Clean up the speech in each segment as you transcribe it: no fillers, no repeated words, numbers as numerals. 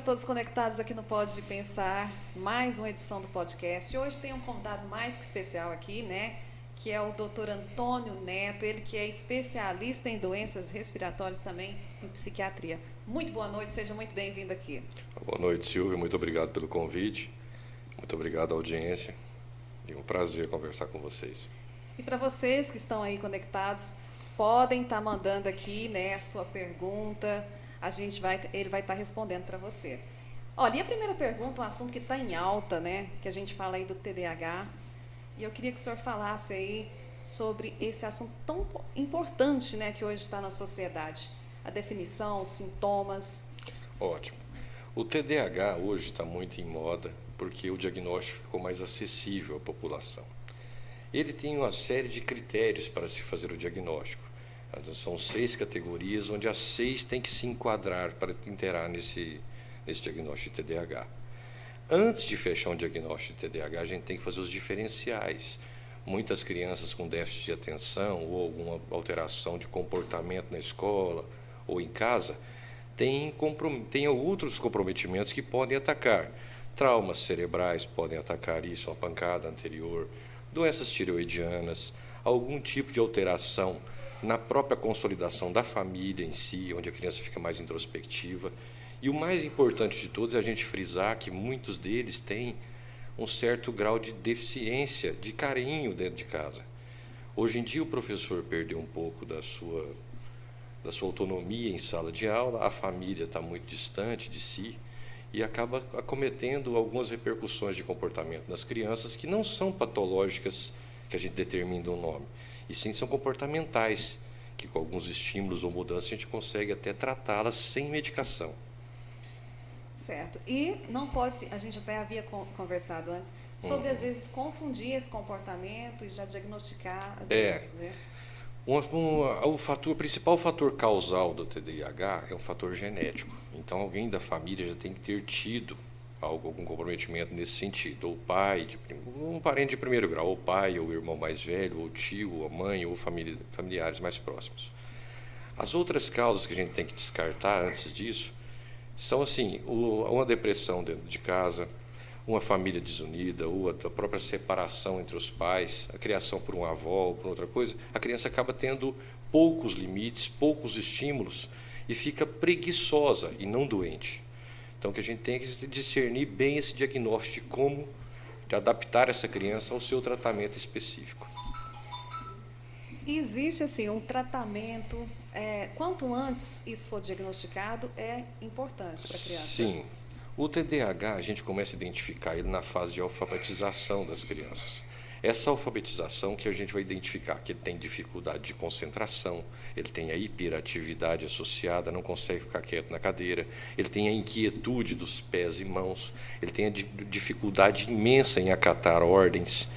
todos conectados aqui no Pode Pensar, mais uma edição do podcast. Hoje tem um convidado mais que especial aqui, né? Que é o Dr. Antônio Neto, ele que é especialista em doenças respiratórias, também em psiquiatria. Muito boa noite, seja muito bem-vindo aqui. Boa noite, Silvia, muito obrigado pelo convite, muito obrigado à audiência e um prazer conversar com vocês. E para vocês que estão aí conectados, podem estar mandando aqui, né, a sua pergunta, ele vai estar respondendo para você. Olha, e a primeira pergunta, um assunto que está em alta, né, que a gente fala aí do TDAH, e eu queria que o senhor falasse aí sobre esse assunto tão importante, né, que hoje está na sociedade. A definição, os sintomas. Ótimo. O TDAH hoje está muito em moda porque o diagnóstico ficou mais acessível à população. Ele tem uma série de critérios para se fazer o diagnóstico. São 6 categorias, onde as 6 têm que se enquadrar para inteirar nesse diagnóstico de TDAH. Antes de fechar um diagnóstico de TDAH, a gente tem que fazer os diferenciais. Muitas crianças com déficit de atenção ou alguma alteração de comportamento na escola ou em casa têm outros comprometimentos que podem atacar. Traumas cerebrais podem atacar isso, uma pancada anterior, doenças tireoidianas, algum tipo de alteração na própria consolidação da família em si, onde a criança fica mais introspectiva. E o mais importante de todos é a gente frisar que muitos deles têm um certo grau de deficiência, de carinho dentro de casa. Hoje em dia o professor perdeu um pouco da sua autonomia em sala de aula, a família está muito distante de si e acaba acometendo algumas repercussões de comportamento nas crianças que não são patológicas, que a gente determina um nome, e sim são comportamentais, que com alguns estímulos ou mudanças a gente consegue até tratá-las sem medicação. Certo. E não pode, a gente até havia conversado antes, sobre às vezes confundir esse comportamento e já diagnosticar às vezes, né? O principal fator causal do TDAH é um fator genético. Então, alguém da família já tem que ter tido algum comprometimento nesse sentido. Ou pai, um parente de primeiro grau, ou pai, ou irmão mais velho, ou tio, ou mãe, ou familiares mais próximos. As outras causas que a gente tem que descartar antes disso são, assim, uma depressão dentro de casa, uma família desunida, ou a própria separação entre os pais, a criação por um avó ou por outra coisa. A criança acaba tendo poucos limites, poucos estímulos e fica preguiçosa e não doente. Então, que a gente tem que discernir bem esse diagnóstico, como de adaptar essa criança ao seu tratamento específico. Existe, assim, um tratamento, quanto antes isso for diagnosticado, é importante para a criança? Sim. O TDAH, a gente começa a identificar ele na fase de alfabetização das crianças. Essa alfabetização que a gente vai identificar que ele tem dificuldade de concentração, ele tem a hiperatividade associada, não consegue ficar quieto na cadeira, ele tem a inquietude dos pés e mãos, ele tem a dificuldade imensa em acatar ordens.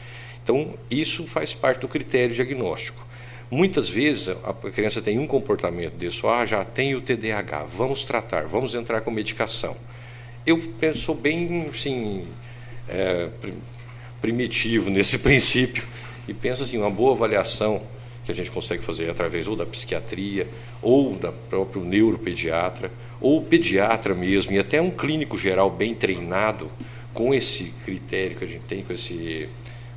Então, isso faz parte do critério diagnóstico. Muitas vezes a criança tem um comportamento desse, já tem o TDAH, vamos tratar, vamos entrar com medicação. Eu sou bem, assim, primitivo nesse princípio e penso assim, uma boa avaliação que a gente consegue fazer através ou da psiquiatria, ou da próprio neuropediatra, ou pediatra mesmo, e até um clínico geral bem treinado, com esse critério que a gente tem, com esse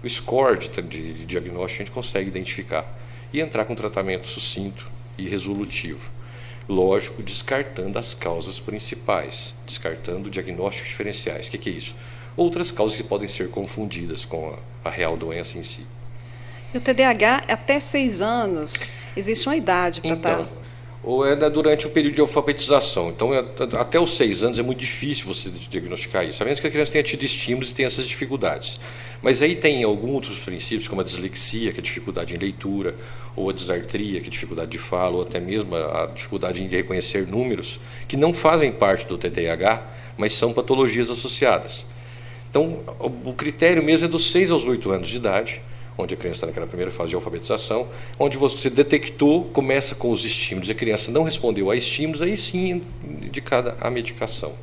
score de diagnóstico, a gente consegue identificar e entrar com um tratamento sucinto e resolutivo. Lógico, descartando as causas principais, descartando diagnósticos diferenciais. O que é isso? Outras causas que podem ser confundidas com a real doença em si. E o TDAH, até 6 anos, existe uma idade para estar... Ou durante o período de alfabetização. Então, até os 6 anos é muito difícil você diagnosticar isso, a menos que a criança tenha tido estímulos e tenha essas dificuldades. Mas aí tem alguns outros princípios, como a dislexia, que é a dificuldade em leitura, ou a disartria, que é a dificuldade de fala, ou até mesmo a dificuldade em reconhecer números, que não fazem parte do TDAH, mas são patologias associadas. Então, o critério mesmo é dos 6 aos 8 anos de idade, onde a criança está naquela primeira fase de alfabetização, onde você detectou, começa com os estímulos, e a criança não respondeu a estímulos, aí sim indicada a medicação.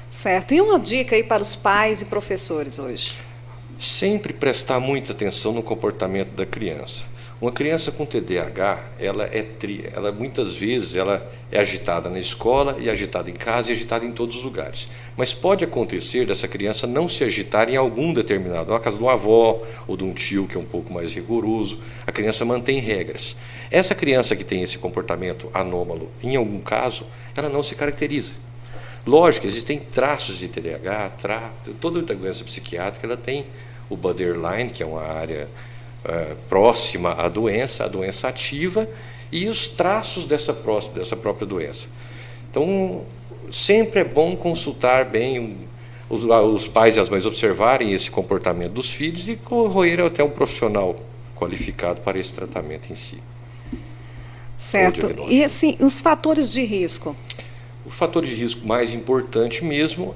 Certo. E uma dica aí para os pais e professores hoje? Sempre prestar muita atenção no comportamento da criança. Uma criança com TDAH, ela muitas vezes ela é agitada na escola, e agitada em casa, e agitada em todos os lugares. Mas pode acontecer dessa criança não se agitar em algum determinado, na casa de uma avó ou de um tio que é um pouco mais rigoroso. A criança mantém regras. Essa criança que tem esse comportamento anômalo, em algum caso, ela não se caracteriza. Lógico, existem traços de TDAH, toda doença psiquiátrica ela tem o borderline, que é uma área próxima à doença, a doença ativa, e os traços dessa própria doença. Então, sempre é bom consultar bem os pais e as mães, observarem esse comportamento dos filhos e correr até um profissional qualificado para esse tratamento em si. Certo. E assim, os fatores de risco? O fator de risco mais importante mesmo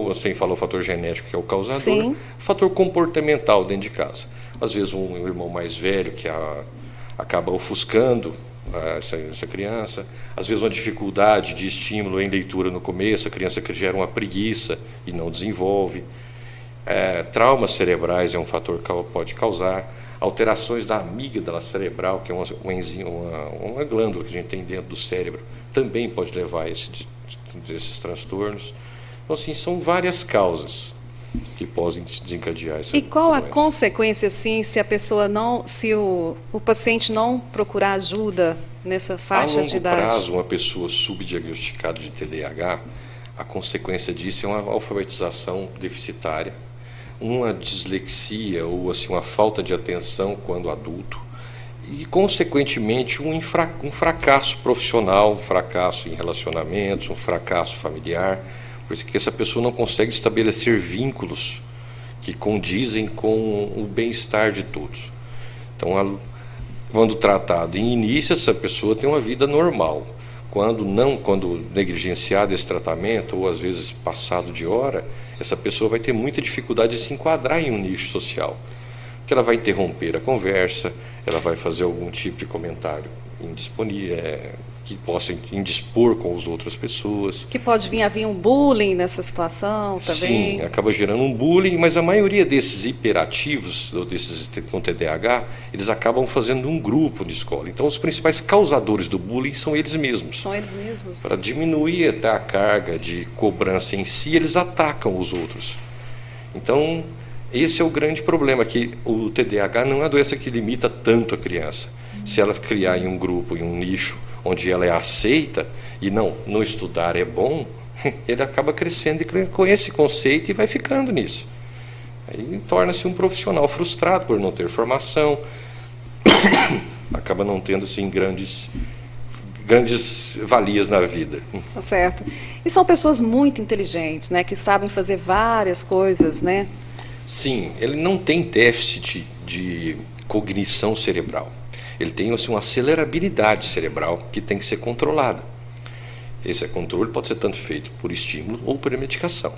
você falou o fator genético, que é o causador, Sim. O fator comportamental dentro de casa. Às vezes um irmão mais velho que acaba ofuscando essa criança, às vezes uma dificuldade de estímulo em leitura no começo, a criança que gera uma preguiça e não desenvolve. Traumas cerebrais é um fator que pode causar. Alterações da amígdala cerebral, que é uma glândula que a gente tem dentro do cérebro, também pode levar a esses transtornos. Então, assim, são várias causas que podem desencadear essa doença. E qual a consequência, assim, se a pessoa o paciente não procurar ajuda nessa faixa de idade? A longo prazo, uma pessoa subdiagnosticada de TDAH, a consequência disso é uma alfabetização deficitária, uma dislexia ou assim, uma falta de atenção quando adulto e, consequentemente, um fracasso profissional, um fracasso em relacionamentos, um fracasso familiar, porque essa pessoa não consegue estabelecer vínculos que condizem com o bem-estar de todos. Então, quando tratado em início, essa pessoa tem uma vida normal. Quando negligenciado esse tratamento, ou às vezes passado de hora, essa pessoa vai ter muita dificuldade de se enquadrar em um nicho social. Porque ela vai interromper a conversa, ela vai fazer algum tipo de comentário que possa indispor com as outras pessoas. Que pode vir a vir um bullying nessa situação também? Sim, acaba gerando um bullying, mas a maioria desses hiperativos, ou desses com TDAH, eles acabam fazendo um grupo de escola. Então, os principais causadores do bullying são eles mesmos. São eles mesmos. Para diminuir até a carga de cobrança em si, eles atacam os outros. Então, esse é o grande problema, que o TDAH não é uma doença que limita tanto a criança. Se ela criar em um grupo, em um nicho, onde ela é aceita, e não estudar é bom, ele acaba crescendo com esse conceito e vai ficando nisso. Aí torna-se um profissional frustrado por não ter formação, acaba não tendo assim, grandes valias na vida. Tá certo. E são pessoas muito inteligentes, né, que sabem fazer várias coisas, né? Sim, ele não tem déficit de cognição cerebral. Ele tem assim, uma acelerabilidade cerebral que tem que ser controlada. Esse controle pode ser tanto feito por estímulo ou por medicação.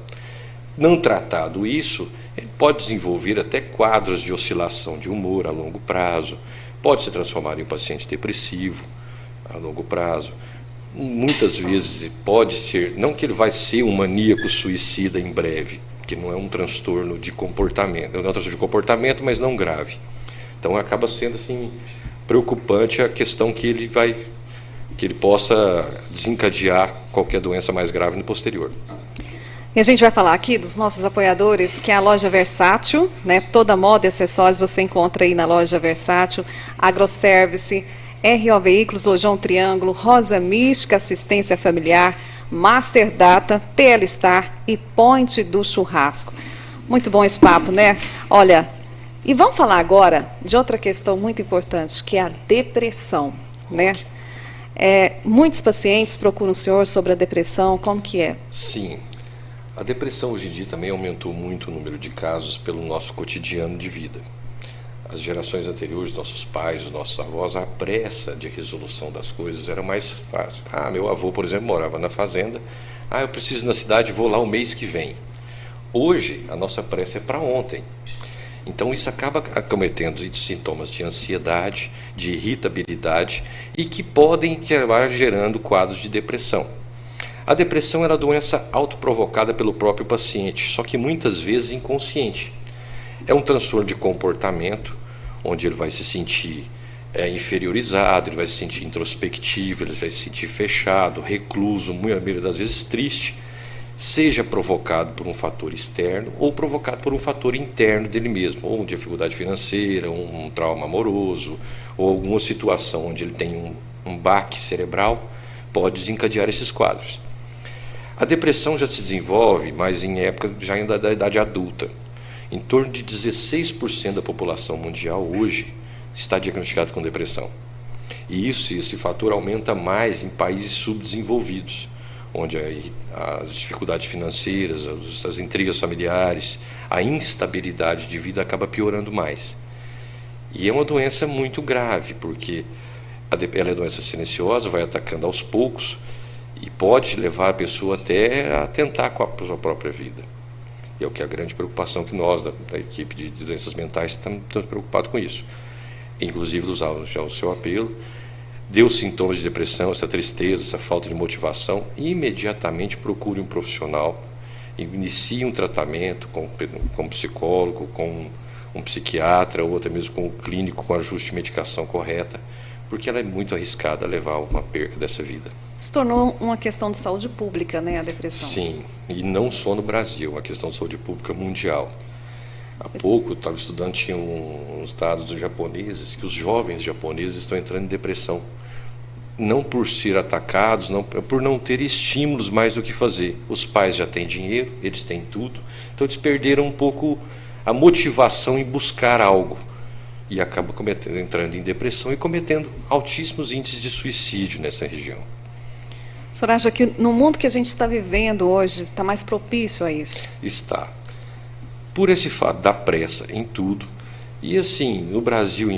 Não tratado isso, ele pode desenvolver até quadros de oscilação de humor a longo prazo, pode se transformar em um paciente depressivo a longo prazo. Muitas vezes pode ser, não que ele vai ser um maníaco suicida em breve, que não é um transtorno de comportamento, é um transtorno de comportamento, mas não grave. Então acaba sendo assim preocupante a questão que ele possa desencadear qualquer doença mais grave no posterior. E a gente vai falar aqui dos nossos apoiadores, que é a loja Versátil, né? Toda moda e acessórios você encontra aí na loja Versátil, Agroservice, RO Veículos, Lojão Triângulo, Rosa Mística, Assistência Familiar, Master Data, TL Star e Point do Churrasco. Muito bom esse papo, né? Olha, e vamos falar agora de outra questão muito importante, que é a depressão, né? Muitos pacientes procuram o senhor sobre a depressão, como que é? Sim, a depressão hoje em dia também aumentou muito o número de casos pelo nosso cotidiano de vida. As gerações anteriores, nossos pais, os nossos avós, a pressa de resolução das coisas era mais fácil. Meu avô, por exemplo, morava na fazenda. Eu preciso ir na cidade, vou lá o mês que vem. Hoje, a nossa pressa é para ontem. Então, isso acaba acometendo sintomas de ansiedade, de irritabilidade e que podem acabar gerando quadros de depressão. A depressão é uma doença autoprovocada pelo próprio paciente, só que muitas vezes inconsciente. É um transtorno de comportamento, onde ele vai se sentir inferiorizado, ele vai se sentir introspectivo, ele vai se sentir fechado, recluso, muitas das vezes triste, seja provocado por um fator externo ou provocado por um fator interno dele mesmo, ou uma dificuldade financeira, um trauma amoroso, ou alguma situação onde ele tem um baque cerebral, pode desencadear esses quadros. A depressão já se desenvolve, mas em época já ainda da idade adulta. Em torno de 16% da população mundial hoje está diagnosticado com depressão. E esse fator aumenta mais em países subdesenvolvidos, onde as dificuldades financeiras, as intrigas familiares, a instabilidade de vida acaba piorando mais. E é uma doença muito grave, porque ela é doença silenciosa, vai atacando aos poucos e pode levar a pessoa até a tentar com a sua própria vida. E é o que é a grande preocupação que nós, da equipe de doenças mentais, estamos preocupados com isso. Inclusive, usar já o seu apelo, deu sintomas de depressão, essa tristeza, essa falta de motivação, imediatamente procure um profissional, inicie um tratamento com um psicólogo, com um psiquiatra, ou até mesmo com um clínico, com ajuste de medicação correta, porque ela é muito arriscada a levar a uma perca dessa vida. Se tornou uma questão de saúde pública, né, a depressão? Sim, e não só no Brasil, uma questão de saúde pública mundial. Há pouco, estava estudando, tinha uns dados dos japoneses, que os jovens japoneses estão entrando em depressão. Não por ser atacados, não, por não ter estímulos mais do que fazer. Os pais já têm dinheiro, eles têm tudo, então eles perderam um pouco a motivação em buscar algo. E acabam entrando em depressão e cometendo altíssimos índices de suicídio nessa região. O senhor acha que no mundo que a gente está vivendo hoje está mais propício a isso? Está. Por esse fato da pressa em tudo, e assim, no Brasil,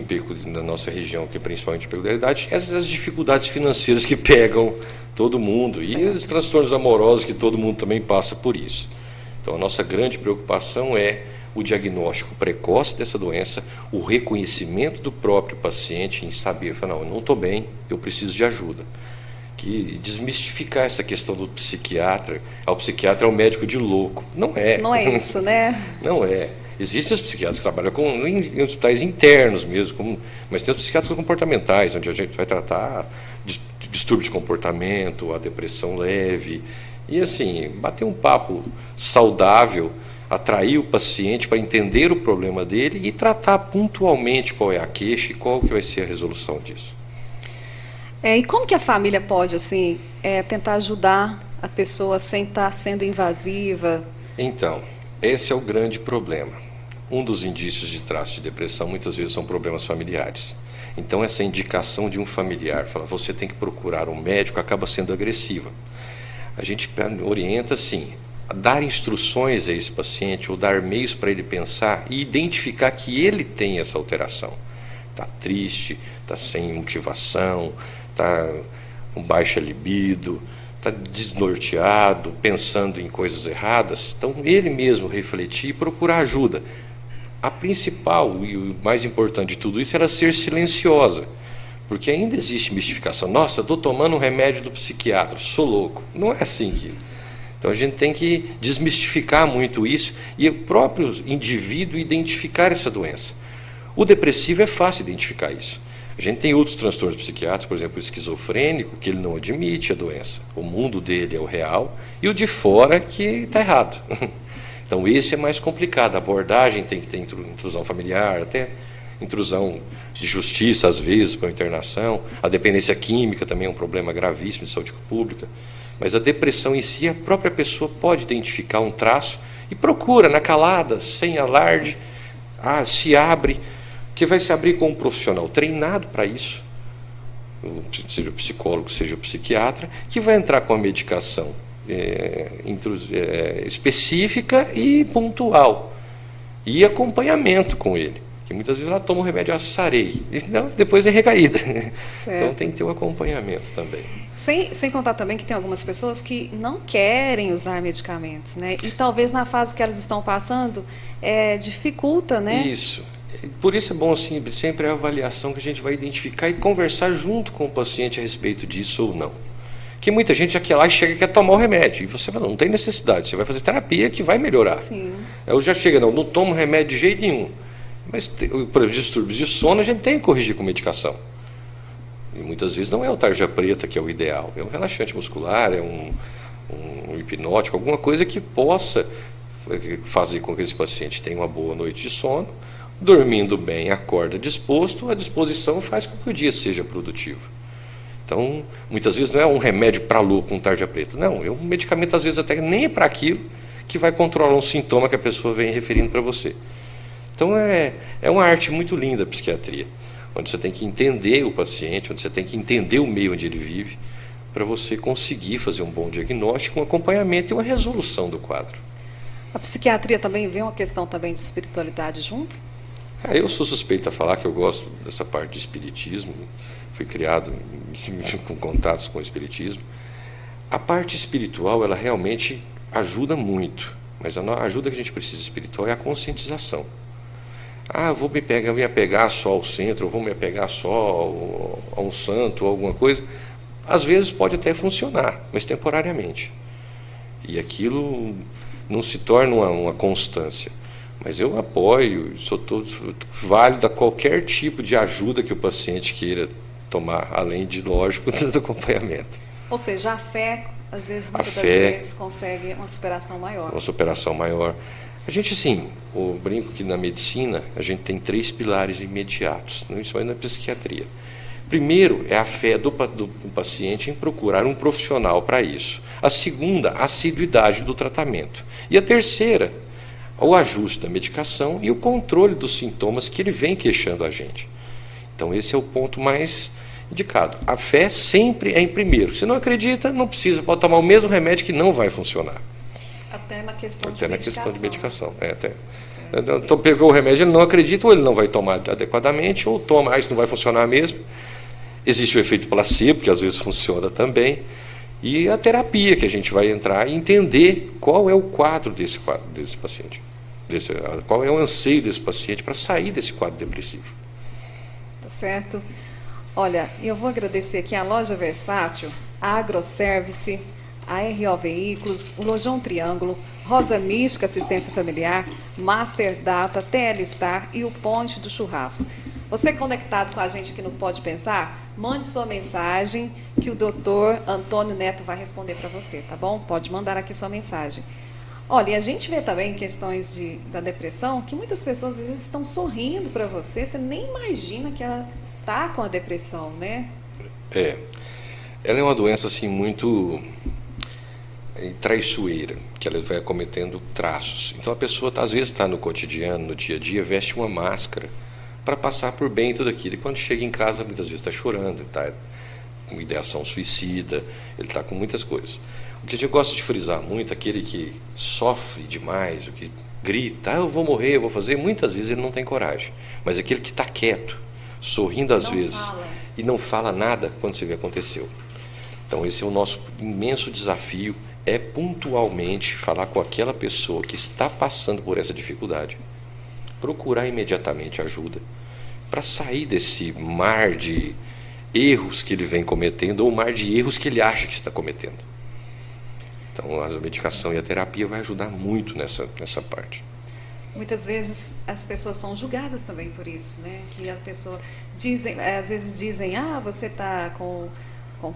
na nossa região, que é principalmente a peculiaridade, essas dificuldades financeiras que pegam todo mundo, certo, e os transtornos amorosos que todo mundo também passa por isso. Então a nossa grande preocupação é o diagnóstico precoce dessa doença, o reconhecimento do próprio paciente em saber, falar, não, eu não estou bem, eu preciso de ajuda. Que desmistificar essa questão do psiquiatra. O psiquiatra é um médico de louco. Não é. Não é isso, né? Não é. Existem os psiquiatras que trabalham em hospitais internos mesmo, mas tem os psiquiatras comportamentais, onde a gente vai tratar de distúrbio de comportamento, a depressão leve. E assim, bater um papo saudável, atrair o paciente para entender o problema dele e tratar pontualmente qual é a queixa e qual que vai ser a resolução disso. E como que a família pode, assim, tentar ajudar a pessoa sem estar sendo invasiva? Então, esse é o grande problema. Um dos indícios de traço de depressão, muitas vezes, são problemas familiares. Então, essa indicação de um familiar, fala, você tem que procurar um médico, acaba sendo agressiva. A gente orienta, assim, a dar instruções a esse paciente, ou dar meios para ele pensar e identificar que ele tem essa alteração. Está triste, está sem motivação, está com baixa libido, está desnorteado, pensando em coisas erradas. Então, ele mesmo refletir e procurar ajuda. A principal e o mais importante de tudo isso era ser silenciosa, porque ainda existe mistificação. Nossa, estou tomando um remédio do psiquiatra, sou louco. Não é assim que... Então, a gente tem que desmistificar muito isso e o próprio indivíduo identificar essa doença. O depressivo é fácil identificar isso. A gente tem outros transtornos psiquiátricos, por exemplo, o esquizofrênico, que ele não admite a doença. O mundo dele é o real e o de fora que está errado. Então, esse é mais complicado. A abordagem tem que ter intrusão familiar, até intrusão de justiça, às vezes, para a internação. A dependência química também é um problema gravíssimo de saúde pública. Mas a depressão em si, a própria pessoa pode identificar um traço e procura, na calada, sem alarde, se abre, que vai se abrir com um profissional treinado para isso, seja o psicólogo, seja o psiquiatra, que vai entrar com a medicação específica e pontual, e acompanhamento com ele, que muitas vezes ela toma um remédio sarei, e depois é recaída. Então tem que ter um acompanhamento também. Sem contar também que tem algumas pessoas que não querem usar medicamentos, né? E talvez na fase que elas estão passando, dificulta, né? Isso. Por isso é bom assim, sempre a avaliação que a gente vai identificar e conversar junto com o paciente a respeito disso ou não. Que muita gente aqui lá chega e quer tomar o remédio. E você fala, não tem necessidade, você vai fazer terapia que vai melhorar. Sim. Eu já chega, não tomo remédio de jeito nenhum. Mas, por exemplo, distúrbios de sono a gente tem que corrigir com medicação. E muitas vezes não é o tarja preta que é o ideal, é um relaxante muscular, é um hipnótico, alguma coisa que possa fazer com que esse paciente tenha uma boa noite de sono, dormindo bem, acorda disposto, a disposição faz com que o dia seja produtivo. Então, muitas vezes não é um remédio para louco, um tarja preta, não, é um medicamento às vezes até nem é para aquilo que vai controlar um sintoma que a pessoa vem referindo para você. Então, é uma arte muito linda a psiquiatria, onde você tem que entender o paciente, onde você tem que entender o meio onde ele vive, para você conseguir fazer um bom diagnóstico, um acompanhamento e uma resolução do quadro. A psiquiatria também vê uma questão também de espiritualidade junto? Eu sou suspeito a falar que eu gosto dessa parte de espiritismo, fui criado com contatos com o espiritismo. A parte espiritual, ela realmente ajuda muito, mas a ajuda que a gente precisa espiritual é a conscientização. Vou me apegar só ao centro, ou vou me apegar só a um santo ou alguma coisa. Às vezes pode até funcionar, mas temporariamente. E aquilo não se torna uma constância. Mas eu apoio, sou válido a qualquer tipo de ajuda que o paciente queira tomar, além de, lógico, do acompanhamento. Ou seja, a fé, às vezes, muitas das vezes, consegue uma superação maior. Uma superação maior. A gente, sim, eu brinco que na medicina a gente tem 3 pilares imediatos, isso aí na psiquiatria. Primeiro é a fé do paciente em procurar um profissional para isso. A segunda, a assiduidade do tratamento. E a terceira, o ajuste da medicação e o controle dos sintomas que ele vem queixando a gente. Então esse é o ponto mais indicado. A fé sempre é em primeiro. Se não acredita, não precisa, pode tomar o mesmo remédio que não vai funcionar. Até na questão de medicação. Até na questão de medicação. Até. Então pegou o remédio, ele não acredita, ou ele não vai tomar adequadamente, ou toma, isso não vai funcionar mesmo. Existe o efeito placebo, que às vezes funciona também, e a terapia, que a gente vai entrar e entender qual é o quadro desse paciente, qual é o anseio desse paciente para sair desse quadro depressivo. Tá certo. Olha, eu vou agradecer aqui a Loja Versátil, a Agroservice, a RO Veículos, o Lojão Triângulo, Rosa Mística Assistência Familiar, Master Data, TL Star e o Ponte do Churrasco. Você conectado com a gente aqui no Pode Pensar, mande sua mensagem que o doutor Antônio Neto vai responder para você, tá bom? Pode mandar aqui sua mensagem. Olha, e a gente vê também questões da depressão, que muitas pessoas às vezes estão sorrindo para você, você nem imagina que ela está com a depressão, né? Ela é uma doença assim muito traiçoeira, que ela vai cometendo traços. Então a pessoa às vezes está no cotidiano, no dia a dia, veste uma máscara para passar por bem tudo aquilo. E quando chega em casa, muitas vezes está chorando, está com ideação suicida, ele está com muitas coisas. O que a gente gosta de frisar muito, aquele que sofre demais, o que grita, eu vou morrer, eu vou fazer, muitas vezes ele não tem coragem. Mas aquele que está quieto, sorrindo às vezes, e não fala nada quando você vê aconteceu. Então esse é o nosso imenso desafio, é pontualmente falar com aquela pessoa que está passando por essa dificuldade, procurar imediatamente ajuda, para sair desse mar de erros que ele vem cometendo ou mar de erros que ele acha que está cometendo. Então a medicação e a terapia vai ajudar muito nessa parte. Muitas vezes as pessoas são julgadas também por isso, né? Que a pessoa às vezes dizem, você está com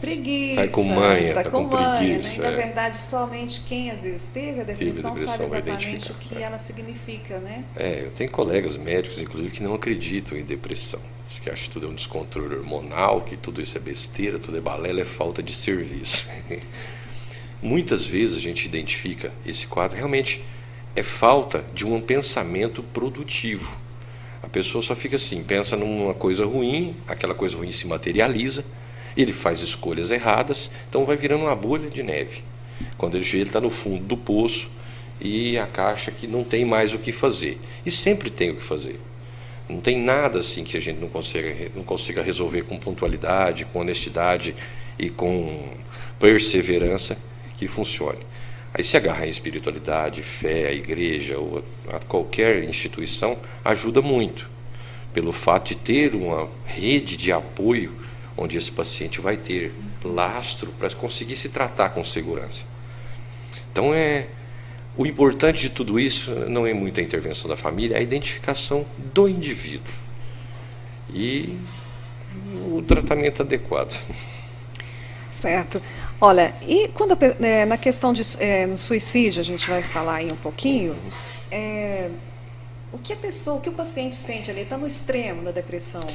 preguiça, está com manha, está com preguiça. Né? E, na verdade, somente quem às vezes teve a depressão sabe exatamente o que ela significa, né? Eu tenho colegas médicos, inclusive, que não acreditam em depressão. Diz que acham que tudo é um descontrole hormonal, que tudo isso é besteira, tudo é balela, é falta de serviço. Muitas vezes a gente identifica esse quadro, realmente é falta de um pensamento produtivo. A pessoa só fica assim, pensa numa coisa ruim, aquela coisa ruim se materializa, ele faz escolhas erradas, então vai virando uma bolha de neve. Quando ele chega, ele está no fundo do poço e acha que não tem mais o que fazer. E sempre tem o que fazer. Não tem nada assim que a gente não consiga resolver com pontualidade, com honestidade e com perseverança que funcione. Aí se agarra em espiritualidade, fé, a igreja ou a qualquer instituição, ajuda muito. Pelo fato de ter uma rede de apoio onde esse paciente vai ter lastro para conseguir se tratar com segurança. Então O importante de tudo isso não é muito a intervenção da família, é a identificação do indivíduo e o tratamento adequado. Certo. Olha, e quando na questão de no suicídio, a gente vai falar aí um pouquinho, o que o paciente sente ali? Está no extremo da depressão?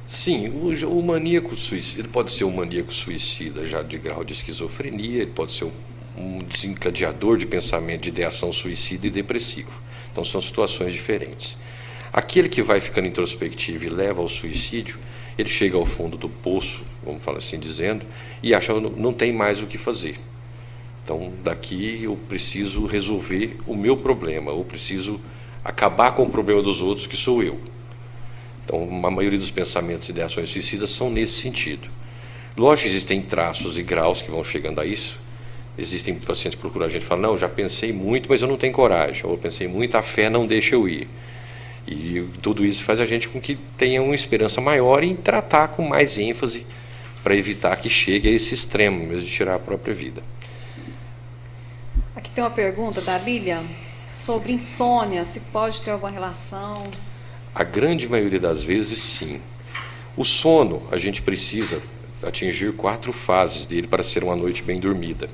Sim, o maníaco suicida, ele pode ser um maníaco suicida já de grau de esquizofrenia, ele pode ser um desencadeador de pensamento de ideação suicida e depressivo. Então são situações diferentes. Aquele que vai ficando introspectivo e leva ao suicídio, ele chega ao fundo do poço, vamos falar assim dizendo, e acha que não tem mais o que fazer. Então daqui eu preciso resolver o meu problema, eu preciso acabar com o problema dos outros, que sou eu. Então a maioria dos pensamentos e ideações suicidas são nesse sentido. Lógico que existem traços e graus que vão chegando a isso. Existem pacientes que procuram a gente e falam, não, já pensei muito, mas eu não tenho coragem. Ou eu pensei muito, a fé não deixa eu ir. E tudo isso faz a gente com que tenha uma esperança maior em tratar com mais ênfase para evitar que chegue a esse extremo, mesmo de tirar a própria vida. Aqui tem uma pergunta da Lilian sobre insônia, se pode ter alguma relação. A grande maioria das vezes, sim. O sono, a gente precisa atingir 4 fases dele para ser uma noite bem dormida.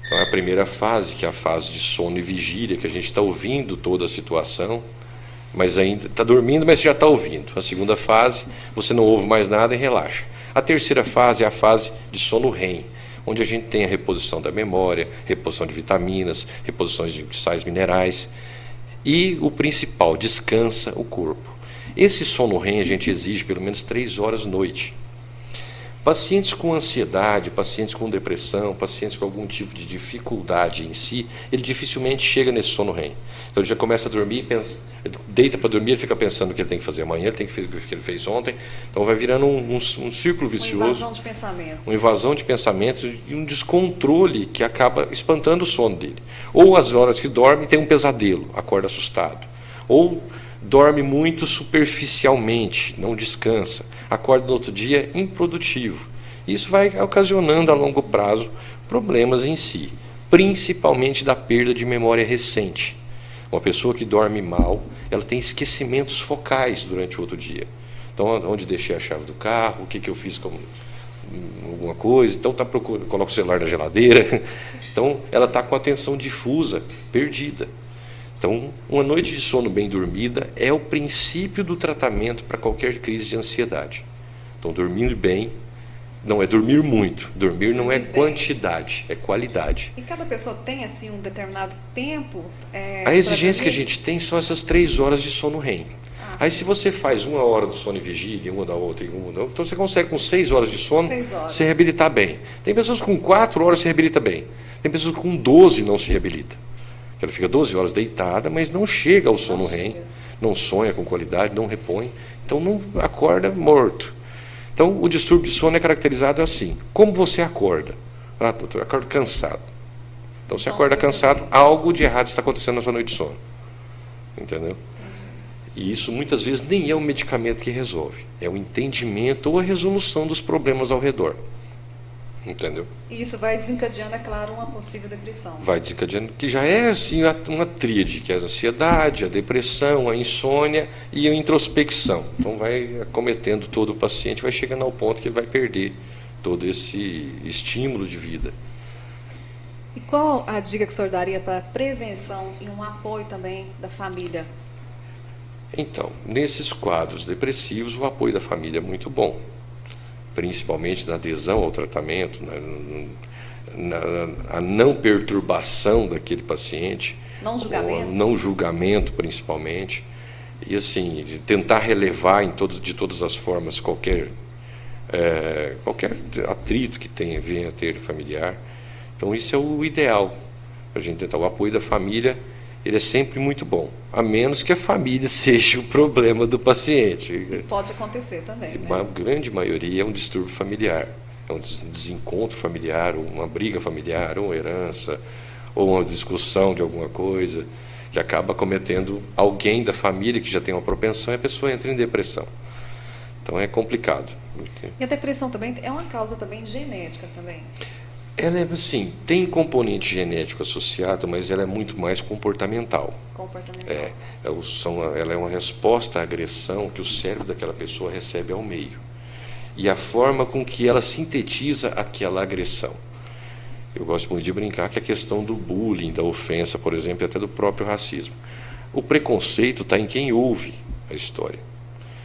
Então, é a primeira fase, que é a fase de sono e vigília, que a gente está ouvindo toda a situação, mas ainda está dormindo, mas já está ouvindo. A segunda fase, você não ouve mais nada e relaxa. A terceira fase é a fase de sono REM, onde a gente tem a reposição da memória, reposição de vitaminas, reposições de sais minerais e o principal, descansa o corpo. Esse sono REM a gente exige pelo menos 3 horas noite. Pacientes com ansiedade, pacientes com depressão, pacientes com algum tipo de dificuldade em si, ele dificilmente chega nesse sono REM. Então ele já começa a dormir, ele deita para dormir, ele fica pensando o que ele tem que fazer amanhã, ele tem que fazer o que ele fez ontem. Então vai virando um círculo vicioso. Uma invasão de pensamentos. Uma invasão de pensamentos e um descontrole que acaba espantando o sono dele. Ou às horas que dorme tem um pesadelo, acorda assustado. Ou dorme muito superficialmente, não descansa, acorda no outro dia improdutivo. Isso vai ocasionando a longo prazo problemas em si, principalmente da perda de memória recente. Uma pessoa que dorme mal, ela tem esquecimentos focais durante o outro dia. Então, onde deixei a chave do carro, o que eu fiz com alguma coisa, então coloca o celular na geladeira. Então, ela está com a atenção difusa, perdida. Então, uma noite de sono bem dormida é o princípio do tratamento para qualquer crise de ansiedade. Então, dormir bem não é dormir muito. Dormir não é quantidade, é qualidade. E cada pessoa tem assim um determinado tempo? A exigência que a gente tem são essas 3 horas de sono REM. Aí, se você faz 1 hora do sono e vigília, uma da outra, então você consegue com 6 horas de sono se reabilitar bem. Tem pessoas que com 4 horas se reabilita bem. Tem pessoas que com 12 não se reabilita. Ela fica 12 horas deitada, mas não chega ao sono REM, não sonha com qualidade, não repõe, então não acorda morto. Então, o distúrbio de sono é caracterizado assim. Como você acorda? Ah, doutor, eu acordo cansado. Então, você acorda cansado, algo de errado está acontecendo na sua noite de sono. Entendeu? E isso, muitas vezes, nem é o medicamento que resolve. É o entendimento ou a resolução dos problemas ao redor. Entendeu? E isso vai desencadeando, é claro, uma possível depressão. Vai desencadeando, que já é assim uma tríade, que é a ansiedade, a depressão, a insônia e a introspecção. Então vai acometendo todo o paciente, vai chegando ao ponto que ele vai perder todo esse estímulo de vida. E qual a dica que o senhor daria para a prevenção e um apoio também da família? Então, nesses quadros depressivos, o apoio da família é muito bom. Principalmente na adesão ao tratamento, a não perturbação daquele paciente, não julgamento principalmente, e assim, tentar relevar de todas as formas qualquer atrito que venha a ter familiar. Então isso é o ideal, a gente tentar. O apoio da família, ele é sempre muito bom, a menos que a família seja o problema do paciente. E pode acontecer também, né? A grande maioria é um distúrbio familiar, é um desencontro familiar, ou uma briga familiar, ou uma herança, ou uma discussão de alguma coisa, que acaba cometendo alguém da família que já tem uma propensão e a pessoa entra em depressão. Então é complicado. E a depressão também é uma causa também genética também? Ela é assim, tem componente genético associado, mas ela é muito mais comportamental. Comportamental. Ela é uma resposta à agressão que o cérebro daquela pessoa recebe ao meio. E a forma com que ela sintetiza aquela agressão. Eu gosto muito de brincar que a questão do bullying, da ofensa, por exemplo, e até do próprio racismo. O preconceito está em quem ouve a história.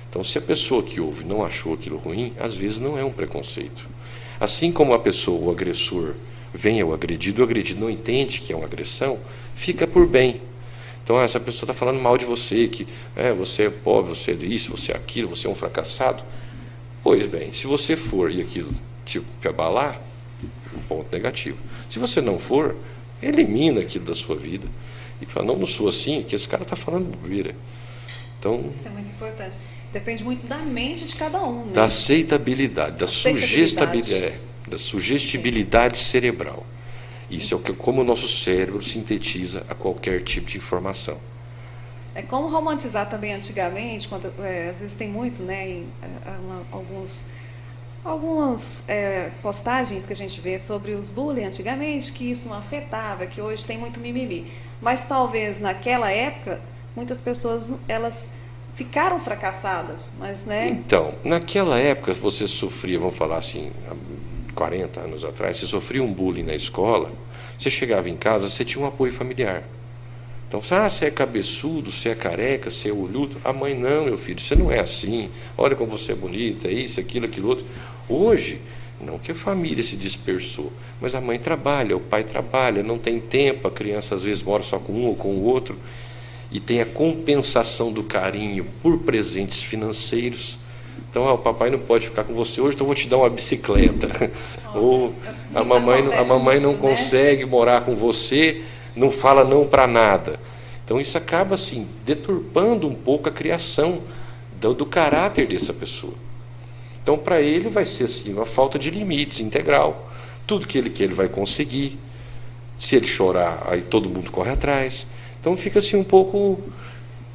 Então, se a pessoa que ouve não achou aquilo ruim, às vezes não é um preconceito. Assim como a pessoa, o agressor, vem ao agredido, o agredido não entende que é uma agressão, fica por bem. Então, essa pessoa está falando mal de você, que você é pobre, você é isso, você é aquilo, você é um fracassado. Pois bem, se você for e aquilo te abalar, um ponto negativo. Se você não for, elimina aquilo da sua vida. E fala, não sou assim, que esse cara está falando bobeira. Então, isso é muito importante. Depende muito da mente de cada um, né? Da aceitabilidade, da sugestibilidade cerebral. Isso é como o nosso cérebro sintetiza a qualquer tipo de informação. É como romantizar também antigamente, quando às vezes tem muito, né, algumas postagens que a gente vê sobre os bullying antigamente, que isso não afetava, que hoje tem muito mimimi. Mas talvez naquela época, muitas pessoas, elas ficaram fracassadas, mas, né? Então, naquela época você sofria, vamos falar assim, há 40 anos atrás, você sofria um bullying na escola, você chegava em casa, você tinha um apoio familiar. Então, você é cabeçudo, você é careca, você é olhudo. A mãe, não, meu filho, você não é assim. Olha como você é bonita, isso, aquilo outro. Hoje, não que a família se dispersou, mas a mãe trabalha, o pai trabalha, não tem tempo, a criança às vezes mora só com um ou com o outro, e tem a compensação do carinho por presentes financeiros. Então, o papai não pode ficar com você hoje, então eu vou te dar uma bicicleta. Ou a mamãe não consegue morar com você, não fala não para nada. Então isso acaba assim deturpando um pouco a criação do caráter dessa pessoa. Então para ele vai ser assim uma falta de limites integral. Tudo que ele quer ele vai conseguir. Se ele chorar, aí todo mundo corre atrás. Então fica assim um pouco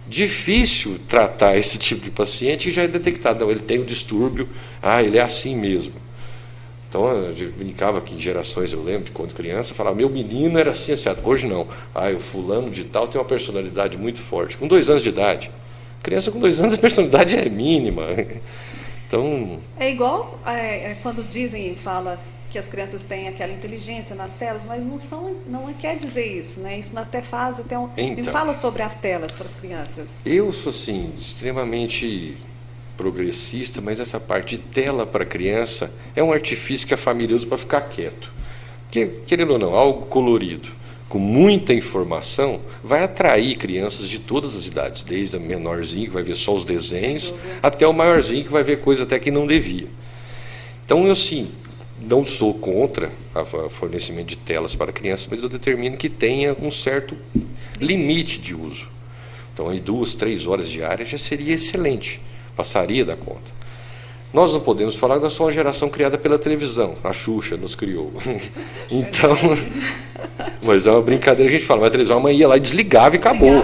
difícil tratar esse tipo de paciente que já é detectado. Não, ele tem um distúrbio, ele é assim mesmo. Então, eu brincava que em gerações, eu lembro, de quando criança, falava, meu menino era assim, assim. Hoje não. O fulano de tal tem uma personalidade muito forte. Com 2 anos de idade. Criança com 2 anos, a personalidade é mínima. Então... É igual quando fala que as crianças têm aquela inteligência nas telas, mas não quer dizer isso, né? Isso até faz, me fala sobre as telas para as crianças. Eu sou, assim, extremamente progressista, mas essa parte de tela para criança é um artifício que a família usa para ficar quieto. Porque, querendo ou não, algo colorido, com muita informação, vai atrair crianças de todas as idades, desde a menorzinho, que vai ver só os desenhos, até o maiorzinho, que vai ver coisa até que não devia. Então, eu, sim, não sou contra o fornecimento de telas para crianças, mas eu determino que tenha um certo limite de uso. Então, aí 2, 3 horas diárias já seria excelente. Passaria da conta. Nós não podemos falar que nós somos uma geração criada pela televisão. A Xuxa nos criou. Então, mas é uma brincadeira que a gente fala, mas a televisão amanhã ia lá e desligava e acabou.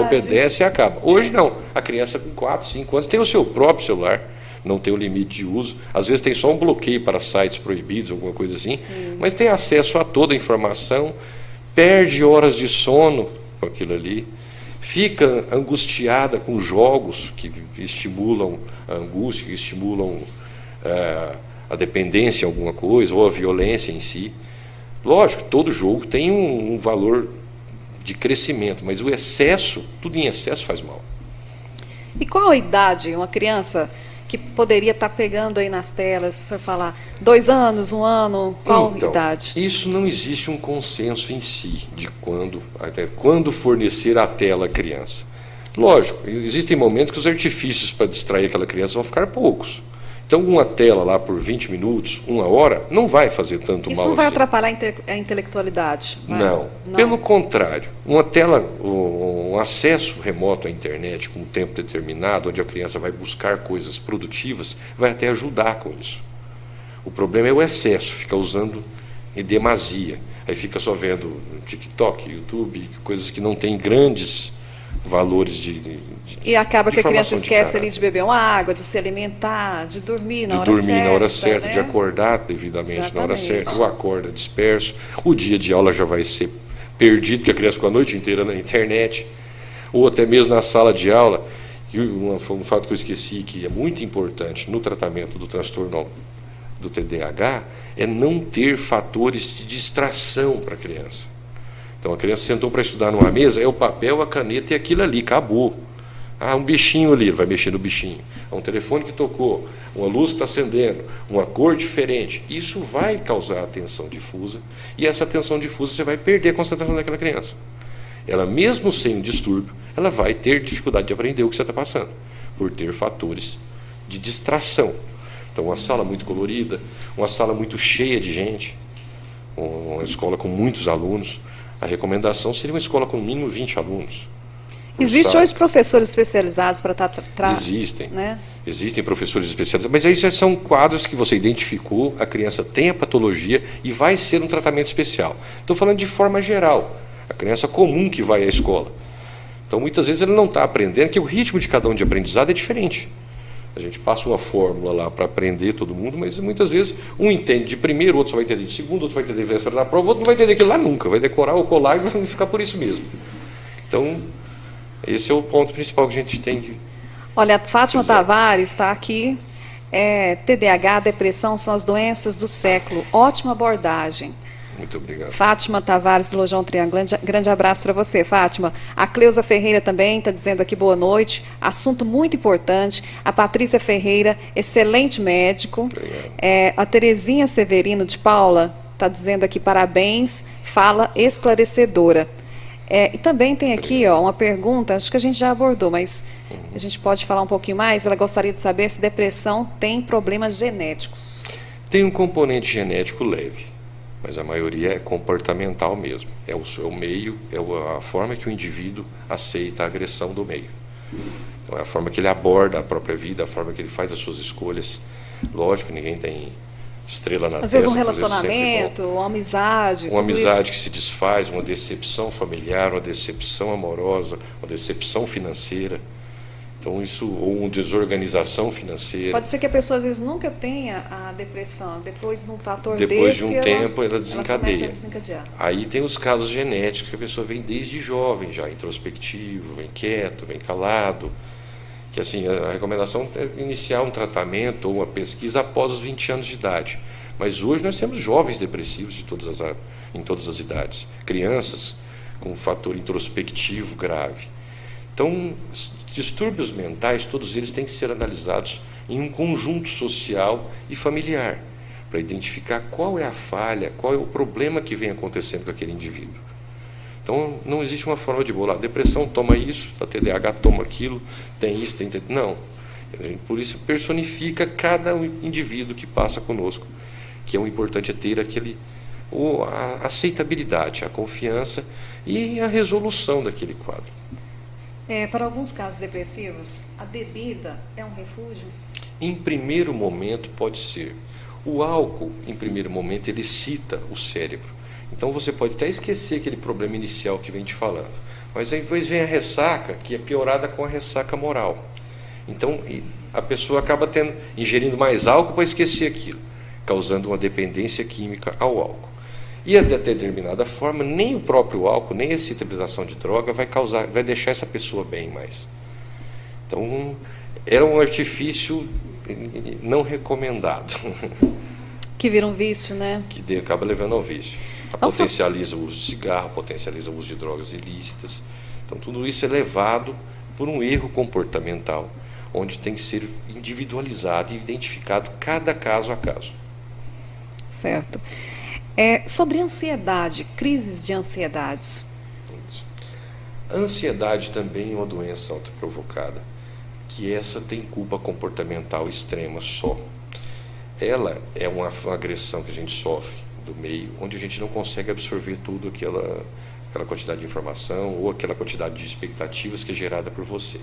Obedece e acaba. Hoje não. A criança com 4, 5 anos tem o seu próprio celular, não tem o limite de uso. Às vezes tem só um bloqueio para sites proibidos, alguma coisa assim, mas tem acesso a toda a informação, perde horas de sono com aquilo ali. Fica angustiada com jogos que estimulam a angústia, que estimulam a dependência em alguma coisa, ou a violência em si. Lógico, todo jogo tem um valor de crescimento, mas o excesso, tudo em excesso faz mal. E qual a idade uma criança que poderia estar pegando aí nas telas, se o senhor falar 2 anos, 1 ano, qual idade? Isso não existe um consenso em si de quando fornecer a tela à criança. Lógico, existem momentos que os artifícios para distrair aquela criança vão ficar poucos. Então, uma tela lá por 20 minutos, 1 hora, não vai fazer tanto mal assim. Isso não vai atrapalhar a intelectualidade? Não. Pelo contrário. Uma tela, um acesso remoto à internet com um tempo determinado, onde a criança vai buscar coisas produtivas, vai até ajudar com isso. O problema é o excesso, fica usando em demasia. Aí fica só vendo TikTok, YouTube, coisas que não têm grandes valores E acaba que a criança esquece ali caráter. de beber uma água, de se alimentar, de dormir na De hora dormir certa. na hora certa, né? de acordar devidamente na hora Exatamente. certa, ou acorda disperso, o dia de aula já vai ser perdido, porque a criança ficou a noite inteira na internet, ou até mesmo na sala de aula. E um fato que eu esqueci, que é muito importante no tratamento do transtorno do TDAH, é não ter fatores de distração para a criança. Então a criança sentou para estudar numa mesa, é o papel, a caneta e aquilo ali, acabou. Ah, um bichinho ali, ele vai mexer no bichinho. Um telefone que tocou, uma luz que está acendendo, uma cor diferente. Isso vai causar atenção difusa, e essa atenção difusa você vai perder a concentração daquela criança. Ela, mesmo sem um distúrbio, ela vai ter dificuldade de aprender o que você está passando, por ter fatores de distração. Então, uma sala muito colorida, uma sala muito cheia de gente, uma escola com muitos alunos, a recomendação seria uma escola com no mínimo 20 alunos. Existem hoje professores especializados para estar... Existem. Né? Existem professores especializados, mas aí já são quadros que você identificou, a criança tem a patologia e vai ser um tratamento especial. Estou falando de forma geral, a criança comum que vai à escola. Então, muitas vezes, ele não está aprendendo, que o ritmo de cada um de aprendizado é diferente. A gente passa uma fórmula lá para aprender todo mundo, mas muitas vezes um entende de primeiro, outro só vai entender de segundo, outro vai entender de véspera da prova, outro não vai entender aquilo lá nunca, vai decorar ou colar e vai ficar por isso mesmo. Então, esse é o ponto principal que a gente tem que... Olha, a Fátima Tavares está aqui. TDAH, depressão são as doenças do século. Ótima abordagem. Muito obrigado. Fátima Tavares, do Lojão Triângulo. Grande abraço para você, Fátima. A Cleusa Ferreira também está dizendo aqui boa noite. Assunto muito importante. A Patrícia Ferreira, excelente médico. A Terezinha Severino de Paula está dizendo aqui parabéns, fala esclarecedora. E também tem aqui uma pergunta, acho que a gente já abordou, mas a gente pode falar um pouquinho mais. Ela gostaria de saber se depressão tem problemas genéticos. Tem um componente genético leve, mas a maioria é comportamental mesmo. É o meio, é a forma que o indivíduo aceita a agressão do meio. Então, é a forma que ele aborda a própria vida, a forma que ele faz as suas escolhas. Lógico, ninguém tem estrela na testa. Às vezes um relacionamento, uma amizade. Uma amizade que se desfaz, uma decepção familiar, uma decepção amorosa, uma decepção financeira. Então, isso, ou uma desorganização financeira. Pode ser que a pessoa, às vezes, nunca tenha a depressão. Depois de um fator Depois desse, de um tempo, ela desencadeia. começa a desencadear. Aí tem os casos genéticos, que a pessoa vem desde jovem, já introspectivo, vem quieto, vem calado. Que assim, a recomendação é iniciar um tratamento ou uma pesquisa após os 20 anos de idade. Mas hoje nós temos jovens depressivos em todas as idades. Crianças com fator introspectivo grave. Então, distúrbios mentais, todos eles têm que ser analisados em um conjunto social e familiar, para identificar qual é a falha, qual é o problema que vem acontecendo com aquele indivíduo. Então, não existe uma forma de bolar. A depressão toma isso, a TDAH toma aquilo, tem isso, tem... Não. Por isso, personifica cada indivíduo que passa conosco, que é o importante é ter a aceitabilidade, a confiança e a resolução daquele quadro. Para alguns casos depressivos, a bebida é um refúgio? Em primeiro momento, pode ser. O álcool, em primeiro momento, ele excita o cérebro. Então, você pode até esquecer aquele problema inicial que vem te falando. Mas aí depois vem a ressaca, que é piorada com a ressaca moral. Então, a pessoa acaba ingerindo mais álcool para esquecer aquilo, causando uma dependência química ao álcool. E, de determinada forma, nem o próprio álcool, nem a excitabilização de droga vai deixar essa pessoa bem mais. Então, era um artifício não recomendado. Que vira um vício, né? Que acaba levando ao vício. Potencializa o uso de cigarro, potencializa o uso de drogas ilícitas. Então, tudo isso é levado por um erro comportamental, onde tem que ser individualizado e identificado cada caso a caso. Certo. Sobre ansiedade, crises de ansiedades. A ansiedade também é uma doença autoprovocada, que essa tem culpa comportamental extrema só. Ela é uma agressão que a gente sofre do meio, onde a gente não consegue absorver tudo aquela quantidade de informação ou aquela quantidade de expectativas que é gerada por você.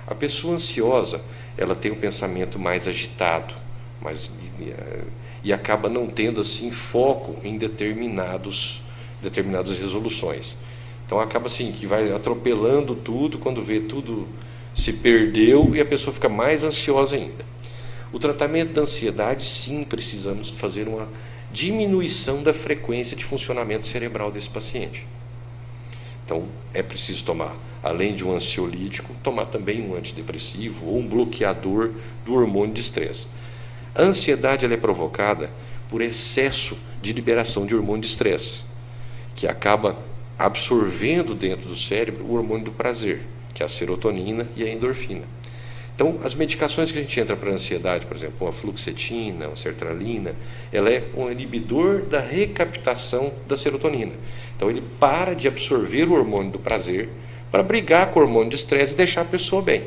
A pessoa ansiosa, ela tem um pensamento mais agitado, e acaba não tendo assim foco em determinadas resoluções. Então acaba assim, que vai atropelando tudo, quando vê tudo se perdeu e a pessoa fica mais ansiosa ainda. O tratamento da ansiedade, sim, precisamos fazer uma diminuição da frequência de funcionamento cerebral desse paciente. Então, é preciso tomar, além de um ansiolítico, tomar também um antidepressivo ou um bloqueador do hormônio de estresse. A ansiedade ela é provocada por excesso de liberação de hormônio de estresse, que acaba absorvendo dentro do cérebro o hormônio do prazer, que é a serotonina e a endorfina. Então, as medicações que a gente entra para a ansiedade, por exemplo, a fluoxetina, a sertralina, ela é um inibidor da recaptação da serotonina. Então, ele para de absorver o hormônio do prazer para brigar com o hormônio de estresse e deixar a pessoa bem.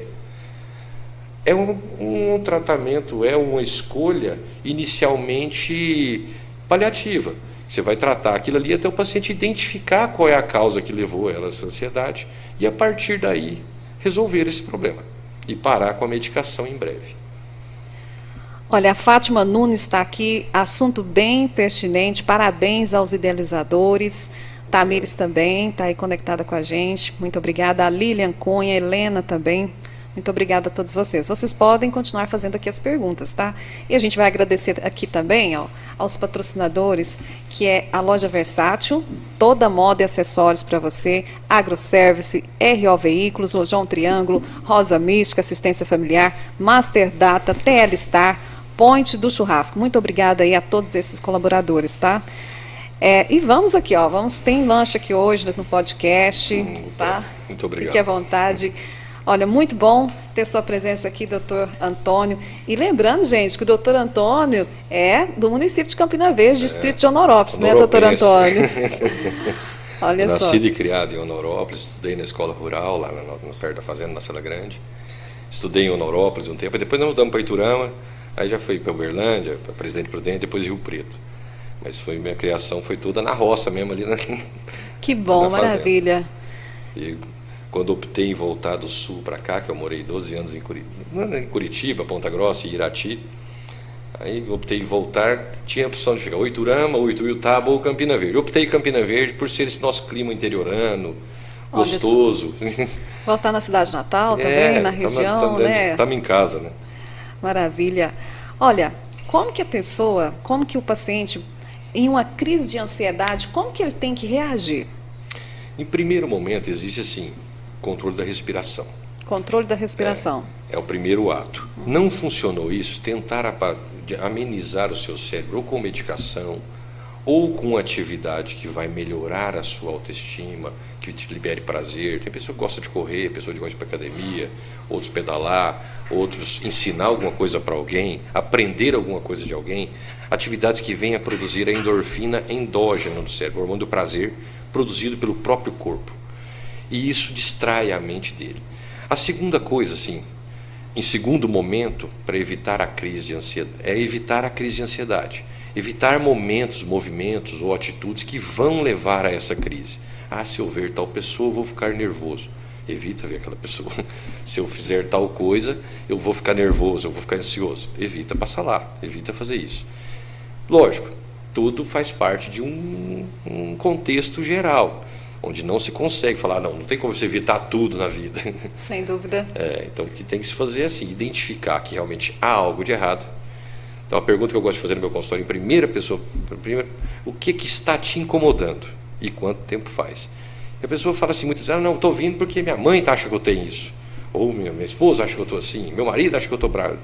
É um tratamento, é uma escolha inicialmente paliativa. Você vai tratar aquilo ali até o paciente identificar qual é a causa que levou ela a essa ansiedade e, a partir daí, resolver esse problema e parar com a medicação em breve. Olha, a Fátima Nunes está aqui, assunto bem pertinente, parabéns aos idealizadores. Tamires também está aí conectada com a gente, muito obrigada. A Lilian Cunha, Helena também, muito obrigada a todos vocês. Vocês podem continuar fazendo aqui as perguntas, tá? E a gente vai agradecer aqui também, ó, aos patrocinadores, que é a Loja Versátil, toda moda e acessórios para você, AgroService, RO Veículos, Lojão Triângulo, Rosa Mística, Assistência Familiar, Master Data, TL Star, Point do Churrasco. Muito obrigada aí a todos esses colaboradores, tá? E vamos aqui, ó, tem lanche aqui hoje no podcast, tá? Muito obrigado. Fique à vontade. Olha, muito bom ter sua presença aqui, doutor Antônio. E lembrando, gente, que o doutor Antônio é do município de Campina Verde, distrito de Honorópolis, né, doutor Antônio? Olha só. Nascido e criado em Honorópolis, estudei na escola rural, lá perto da fazenda, na Sela Grande. Estudei em Honorópolis um tempo, depois nós mudamos para Iturama, aí já fui para Uberlândia, para Presidente Prudente, depois Rio Preto. Mas minha criação foi toda na roça mesmo, ali na Que bom, na maravilha. E quando optei em voltar do sul para cá, que eu morei 12 anos em Curitiba, Ponta Grossa e Irati, aí optei em voltar, tinha a opção de ficar ou Iturama, ou Ituiutaba, ou Campina Verde. Eu optei em Campina Verde por ser esse nosso clima interiorano, gostoso. Voltar na cidade natal também, na região, né? Estamos em casa, né? Maravilha. Olha, como que o paciente, em uma crise de ansiedade, como que ele tem que reagir? Em primeiro momento, existe assim, controle da respiração. Controle da respiração. É o primeiro ato. Não funcionou isso, tentar amenizar o seu cérebro ou com medicação, ou com atividade que vai melhorar a sua autoestima, que te libere prazer. Tem pessoa que gosta de correr, pessoa que gosta de ir para academia, outros pedalar, outros ensinar alguma coisa para alguém, aprender alguma coisa de alguém. Atividades que venham a produzir a endorfina endógena no cérebro, o hormônio do prazer, produzido pelo próprio corpo. E isso distrai a mente dele. A segunda coisa, assim, em segundo momento, para evitar a crise de ansiedade, é evitar a crise de ansiedade. Evitar momentos, movimentos ou atitudes que vão levar a essa crise. Se eu ver tal pessoa, eu vou ficar nervoso. Evita ver aquela pessoa. Se eu fizer tal coisa, eu vou ficar nervoso, eu vou ficar ansioso. Evita passar lá, evita fazer isso. Lógico, tudo faz parte de um contexto geral, onde não se consegue falar, não tem como você evitar tudo na vida. Sem dúvida. Então, o que tem que se fazer é assim, identificar que realmente há algo de errado. Então, a pergunta que eu gosto de fazer no meu consultório, em primeira pessoa, o que está te incomodando e quanto tempo faz? E a pessoa fala assim, muitas vezes, não, estou vindo porque minha mãe acha que eu tenho isso, ou minha esposa acha que eu estou assim, meu marido acha que eu estou bravo.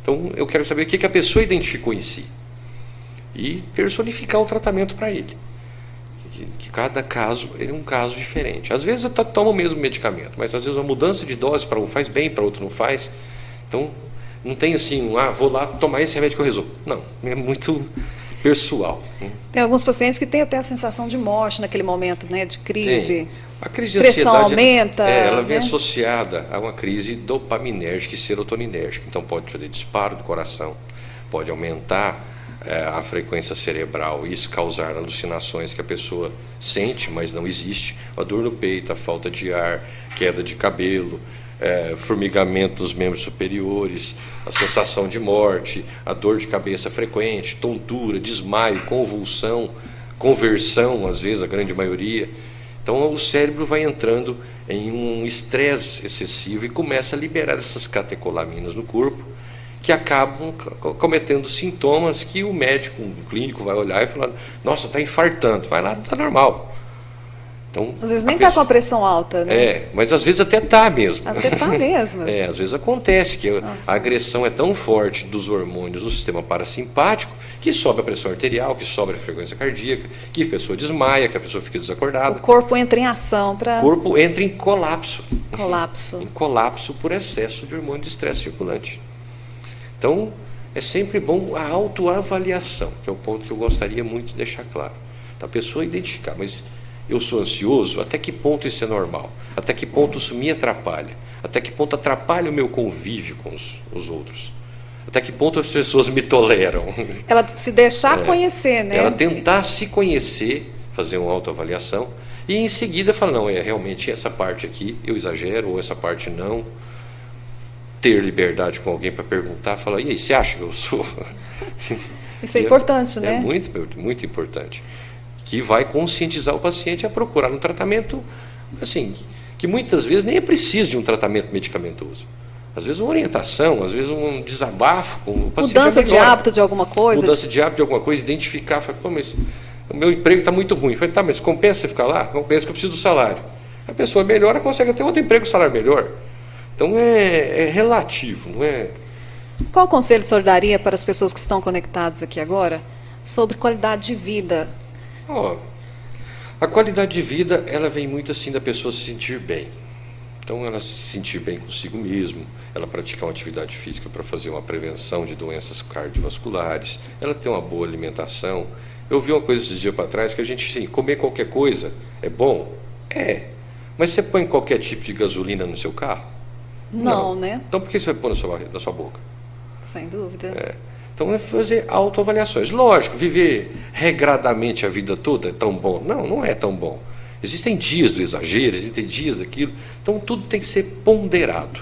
Então, eu quero saber o que a pessoa identificou em si e personificar o tratamento para ele. Que cada caso é um caso diferente. Às vezes eu tomo o mesmo medicamento, mas às vezes a mudança de dose para um faz bem, para outro não faz. Então, não tem assim, vou lá tomar esse remédio que eu resolvo. Não, é muito pessoal. Tem alguns pacientes que têm até a sensação de morte naquele momento, né, de crise. Tem. A crise de pressão ansiedade aumenta. Ela vem né? associada a uma crise dopaminérgica e serotoninérgica. Então pode fazer disparo do coração, pode aumentar a frequência cerebral, isso causar alucinações que a pessoa sente, mas não existe. A dor no peito, a falta de ar, queda de cabelo, formigamento dos membros superiores, a sensação de morte, a dor de cabeça frequente, tontura, desmaio, convulsão, conversão, às vezes, a grande maioria. Então o cérebro vai entrando em um estresse excessivo e começa a liberar essas catecolaminas no corpo, que acabam cometendo sintomas que o médico, o clínico vai olhar e falar, nossa, está infartando, vai lá, está normal. Então, às vezes nem está com a pressão alta, né? Mas às vezes até está mesmo. Até está mesmo. Às vezes acontece que a agressão é tão forte dos hormônios no sistema parasimpático que sobe a pressão arterial, que sobe a frequência cardíaca, que a pessoa desmaia, que a pessoa fica desacordada. O corpo entra em ação para... O corpo entra em colapso. Colapso. Em colapso por excesso de hormônio de estresse circulante. Então, é sempre bom a autoavaliação, que é o ponto que eu gostaria muito de deixar claro. A pessoa identificar, mas eu sou ansioso, até que ponto isso é normal? Até que ponto isso me atrapalha? Até que ponto atrapalha o meu convívio com os outros? Até que ponto as pessoas me toleram? Ela se deixar conhecer, né? Ela tentar se conhecer, fazer uma autoavaliação, e em seguida falar, não, realmente essa parte aqui eu exagero, ou essa parte não. Ter liberdade com alguém para perguntar, falar, e aí, você acha que eu sou? Isso é importante, né? É muito, muito importante. Que vai conscientizar o paciente a procurar um tratamento, assim, que muitas vezes nem é preciso de um tratamento medicamentoso. Às vezes uma orientação, às vezes um desabafo com o paciente. Mudança de hábito de alguma coisa. Mudança de hábito de alguma coisa, identificar, falar, pô, mas o meu emprego está muito ruim. Falei, tá, mas compensa você ficar lá? Compensa que eu preciso do salário. A pessoa melhora, consegue ter outro emprego, salário melhor. Então é relativo, não é? Qual conselho o senhor daria para as pessoas que estão conectadas aqui agora sobre qualidade de vida? A qualidade de vida, ela vem muito assim da pessoa se sentir bem. Então, ela se sentir bem consigo mesmo, ela praticar uma atividade física para fazer uma prevenção de doenças cardiovasculares, ela ter uma boa alimentação. Eu vi uma coisa esses dias para trás, que a gente, assim, comer qualquer coisa é bom? É. Mas você põe qualquer tipo de gasolina no seu carro? Não, né? Então, por que você vai pôr na sua boca? Sem dúvida. Então, é fazer autoavaliações. Lógico, viver regradamente a vida toda é tão bom? Não, não é tão bom. Existem dias do exagero, existem dias daquilo. Então, tudo tem que ser ponderado.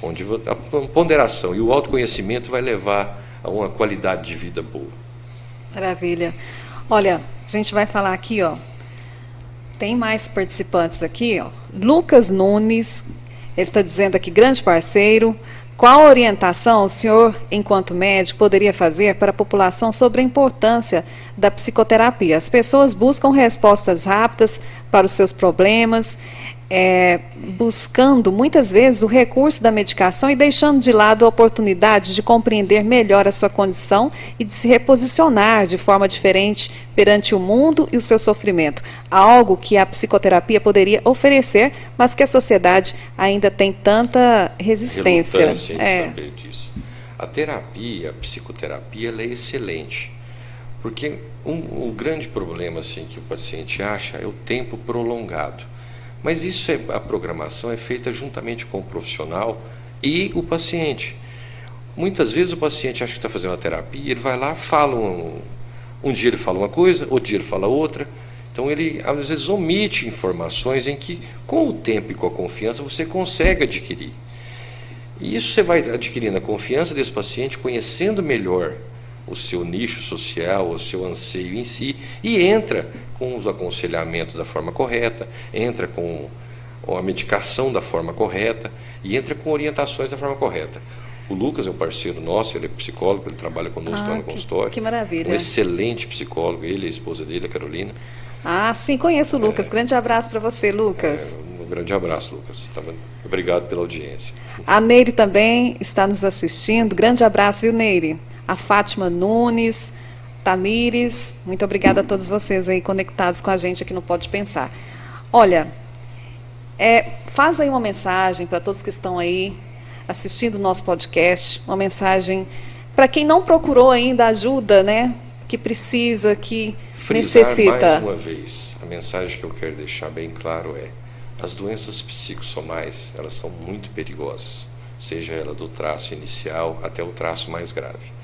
Onde a ponderação e o autoconhecimento vai levar a uma qualidade de vida boa. Maravilha. Olha, a gente vai falar aqui, tem mais participantes aqui, Lucas Nunes, ele está dizendo aqui, grande parceiro. Qual orientação o senhor, enquanto médico, poderia fazer para a população sobre a importância da psicoterapia? As pessoas buscam respostas rápidas para os seus problemas, buscando muitas vezes o recurso da medicação e deixando de lado a oportunidade de compreender melhor a sua condição e de se reposicionar de forma diferente perante o mundo e o seu sofrimento. Algo que a psicoterapia poderia oferecer, mas que a sociedade ainda tem tanta resistência. Relutância em saber disso. A terapia, a psicoterapia, ela é excelente. Porque o grande problema assim, que o paciente acha é o tempo prolongado. Mas isso a programação é feita juntamente com o profissional e o paciente. Muitas vezes o paciente acha que está fazendo uma terapia, ele vai lá, fala um dia ele fala uma coisa, outro dia ele fala outra. Então ele às vezes omite informações em que com o tempo e com a confiança você consegue adquirir. E isso você vai adquirindo a confiança desse paciente, conhecendo melhor o seu nicho social, o seu anseio em si, e entra com os aconselhamentos da forma correta, entra com a medicação da forma correta e entra com orientações da forma correta. O Lucas é um parceiro nosso, ele é psicólogo, ele trabalha conosco lá no consultório. Que maravilha. Um excelente psicólogo, ele e a esposa dele, a Carolina. Sim, conheço o Lucas. Grande abraço para você, Lucas. Um grande abraço, Lucas. Obrigado pela audiência. A Neire também está nos assistindo. Grande abraço, viu, Neire? A Fátima Nunes, Tamires, muito obrigada a todos vocês aí conectados com a gente aqui no Pode Pensar. Olha, faz aí uma mensagem para todos que estão aí assistindo o nosso podcast, uma mensagem para quem não procurou ainda ajuda, né? Que precisa, que necessita. Mais uma vez, a mensagem que eu quero deixar bem claro as doenças psicossomais, elas são muito perigosas, seja ela do traço inicial até o traço mais grave.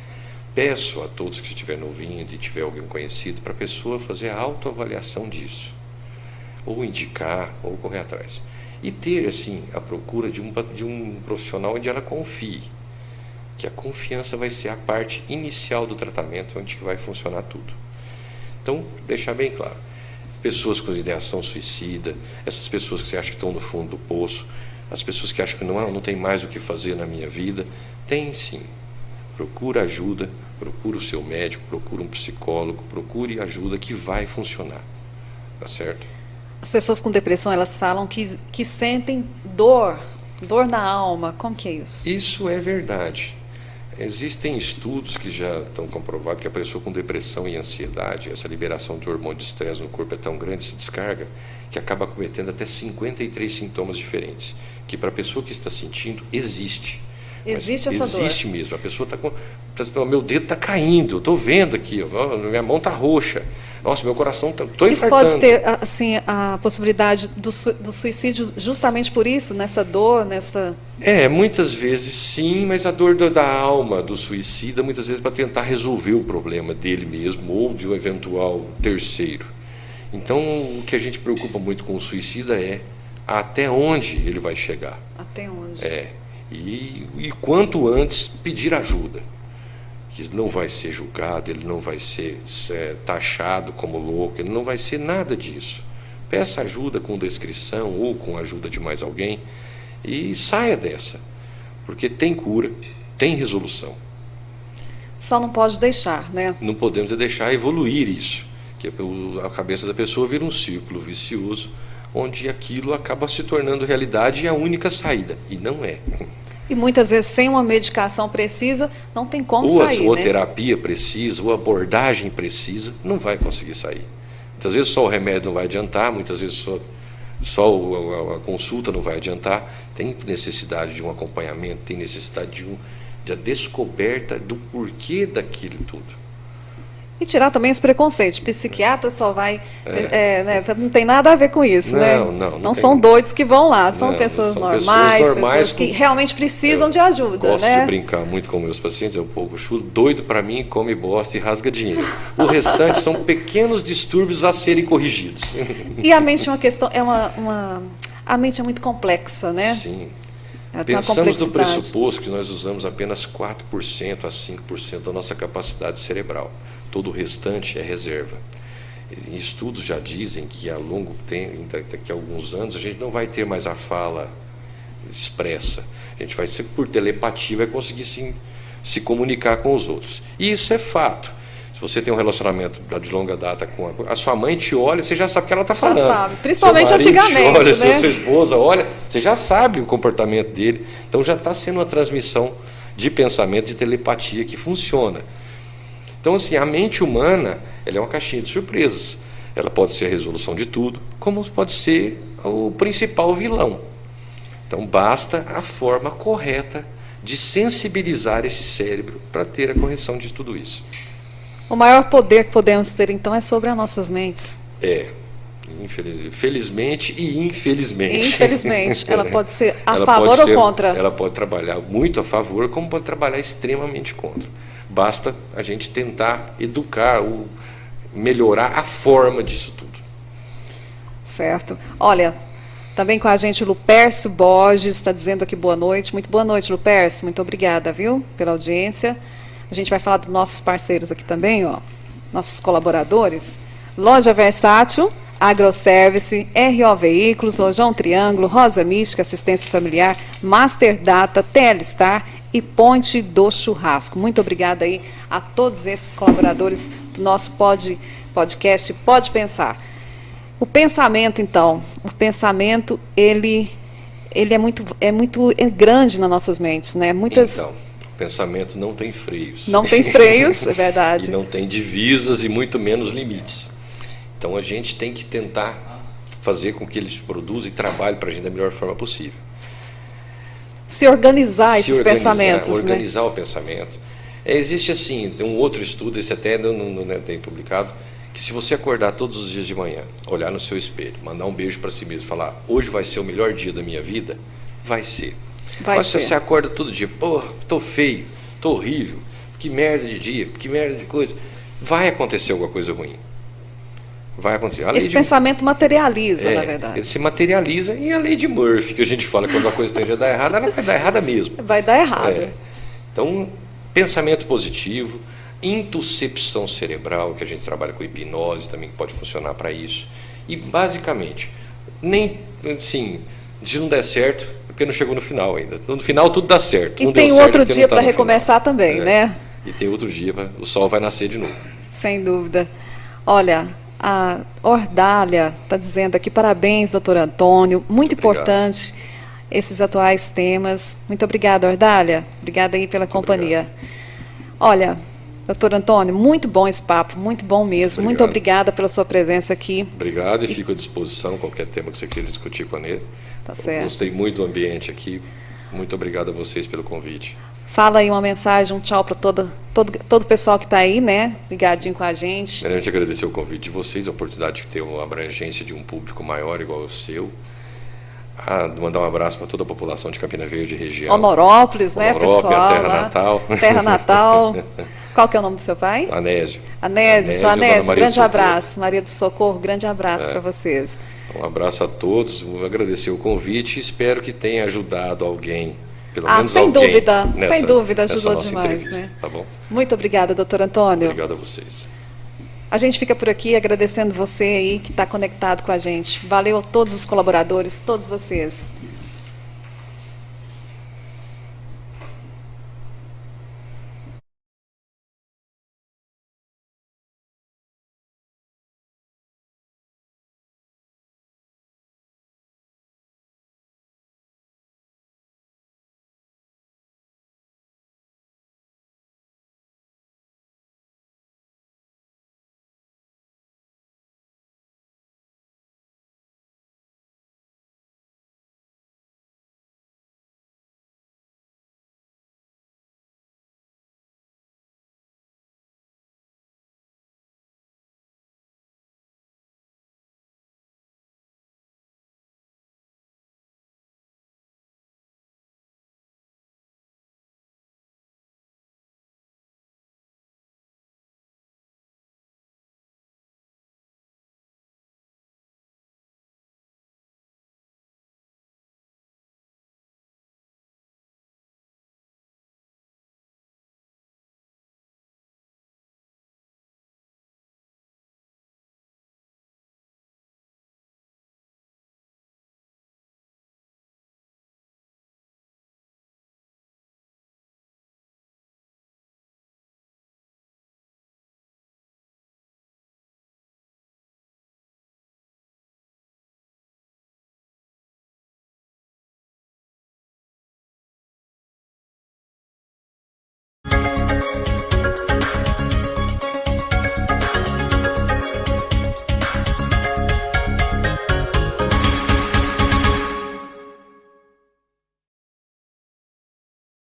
Peço a todos que estiverem ouvindo e tiver alguém conhecido para a pessoa fazer a autoavaliação disso, ou indicar, ou correr atrás. E ter, assim, a procura de um profissional onde ela confie, que a confiança vai ser a parte inicial do tratamento, onde vai funcionar tudo. Então, deixar bem claro, pessoas com ideação suicida, essas pessoas que você acha que estão no fundo do poço, as pessoas que acham que não tem mais o que fazer na minha vida. Tem sim. Procura ajuda, procura o seu médico, procura um psicólogo, procure ajuda que vai funcionar. Tá certo? As pessoas com depressão, elas falam que sentem dor na alma. Como que é isso? Isso é verdade. Existem estudos que já estão comprovados que a pessoa com depressão e ansiedade, essa liberação de hormônio de estresse no corpo é tão grande, se descarga, que acaba cometendo até 53 sintomas diferentes, que para a pessoa que está sentindo, existe. Existe essa dor? Existe mesmo. A pessoa está com... meu dedo está caindo, eu estou vendo aqui, minha mão está roxa. Nossa, meu coração está... Estou infartando. Isso pode ter, assim, a possibilidade do suicídio justamente por isso, nessa dor, nessa... Muitas vezes sim, mas a dor da alma do suicida, muitas vezes para tentar resolver o problema dele mesmo ou de um eventual terceiro. Então, o que a gente preocupa muito com o suicida é até onde ele vai chegar. Até onde? E quanto antes pedir ajuda. Ele não vai ser julgado, ele não vai ser taxado como louco, ele não vai ser nada disso. Peça ajuda com descrição ou com a ajuda de mais alguém e saia dessa, porque tem cura, tem resolução. Só não pode deixar, né? Não podemos deixar evoluir isso, que a cabeça da pessoa vira um círculo vicioso, onde aquilo acaba se tornando realidade e a única saída, e não é. E muitas vezes sem uma medicação precisa, não tem como sair, ou a né? terapia precisa, ou a abordagem precisa, não vai conseguir sair. Muitas vezes só o remédio não vai adiantar, muitas vezes só a consulta não vai adiantar. Tem necessidade de um acompanhamento, tem necessidade de a descoberta do porquê daquilo tudo. E tirar também esse preconceito. Psiquiatra só vai... né, não tem nada a ver com isso, não, né? Não são doidos que vão lá, são pessoas normais, pessoas que realmente precisam de ajuda. Gosto de brincar muito com meus pacientes, é um pouco chulo, doido para mim, come bosta e rasga dinheiro. O restante são pequenos distúrbios a serem corrigidos. E a mente é uma questão, a mente é muito complexa, né? Sim. Pensamos no pressuposto que nós usamos apenas 4% a 5% da nossa capacidade cerebral. Todo o restante é reserva. E estudos já dizem que a longo tempo, daqui a alguns anos, a gente não vai ter mais a fala expressa. A gente vai ser por telepatia, vai conseguir se comunicar com os outros. E isso é fato. Se você tem um relacionamento de longa data com a sua mãe te olha, você já sabe o que ela está falando. Já sabe, principalmente antigamente. Olha, né? Sua esposa olha, você já sabe o comportamento dele. Então já está sendo uma transmissão de pensamento, de telepatia que funciona. Então, assim, a mente humana, ela é uma caixinha de surpresas. Ela pode ser a resolução de tudo, como pode ser o principal vilão. Então, basta a forma correta de sensibilizar esse cérebro para ter a correção de tudo isso. O maior poder que podemos ter, então, é sobre as nossas mentes. Felizmente e infelizmente. Infelizmente. Ela pode ser a favor ou contra? Ela pode trabalhar muito a favor, como pode trabalhar extremamente contra. Basta a gente tentar educar, melhorar a forma disso tudo. Certo. Olha, também com a gente o Lupércio Borges está dizendo aqui boa noite. Muito boa noite, Lupércio. Muito obrigada, viu, pela audiência. A gente vai falar dos nossos parceiros aqui também, ó, nossos colaboradores. Loja Versátil, Agroservice, RO Veículos, Lojão Triângulo, Rosa Mística, Assistência Familiar, Master Data, Telstar e Ponte do Churrasco. Muito obrigada aí a todos esses colaboradores do nosso podcast Pode Pensar. O pensamento, então, ele é grande nas nossas mentes, né? Então, o pensamento não tem freios. Não tem freios, é verdade. E não tem divisas e muito menos limites. Então a gente tem que tentar fazer com que eles produzam e trabalhem para a gente da melhor forma possível. Se organizar esses pensamentos. Organizar o pensamento. Existe assim, tem um outro estudo, esse até não tem publicado, que se você acordar todos os dias de manhã, olhar no seu espelho, mandar um beijo para si mesmo, falar, hoje vai ser o melhor dia da minha vida, vai ser. Mas se você acorda todo dia, porra, tô feio, tô horrível, que merda de dia, que merda de coisa, vai acontecer alguma coisa ruim. Vai acontecer. Esse pensamento materializa, na verdade. Ele se materializa e a lei de Murphy, que a gente fala, quando a coisa tende a dar errada, ela vai dar errada mesmo. Vai dar errado. Então, pensamento positivo, intuscepção cerebral, que a gente trabalha com hipnose também, que pode funcionar para isso. E basicamente, nem assim, se não der certo, é porque não chegou no final ainda. No final tudo dá certo. E tem outro dia para recomeçar também, né? E tem outro dia, o sol vai nascer de novo. Sem dúvida. Olha, a Ordália está dizendo aqui, parabéns, doutor Antônio, muito importante esses atuais temas. Muito obrigada, Ordália. Obrigada aí pela companhia. Olha, doutor Antônio, muito bom esse papo, muito bom mesmo. Muito obrigada pela sua presença aqui. Obrigado e fico à disposição, qualquer tema que você queira discutir com a Neda. Tá certo. Gostei muito do ambiente aqui. Muito obrigado a vocês pelo convite. Fala aí uma mensagem, um tchau para todo o pessoal que está aí, né, ligadinho com a gente. Primeiramente, agradecer o convite de vocês, a oportunidade de ter uma abrangência de um público maior, igual o seu. Mandar um abraço para toda a população de Campina Verde e região. Honorópolis, né, pessoal? A terra natal. Terra natal. Qual que é o nome do seu pai? Anésio. Anésio, grande abraço. Maria do Socorro, grande abraço para vocês. Um abraço a todos, vou agradecer o convite e espero que tenha ajudado alguém. Pelo menos sem alguém dúvida, sem dúvida, nessa ajudou demais. Né? Tá bom? Muito obrigada, doutor Antônio. Obrigado a vocês. A gente fica por aqui agradecendo você aí que está conectado com a gente. Valeu a todos os colaboradores, todos vocês.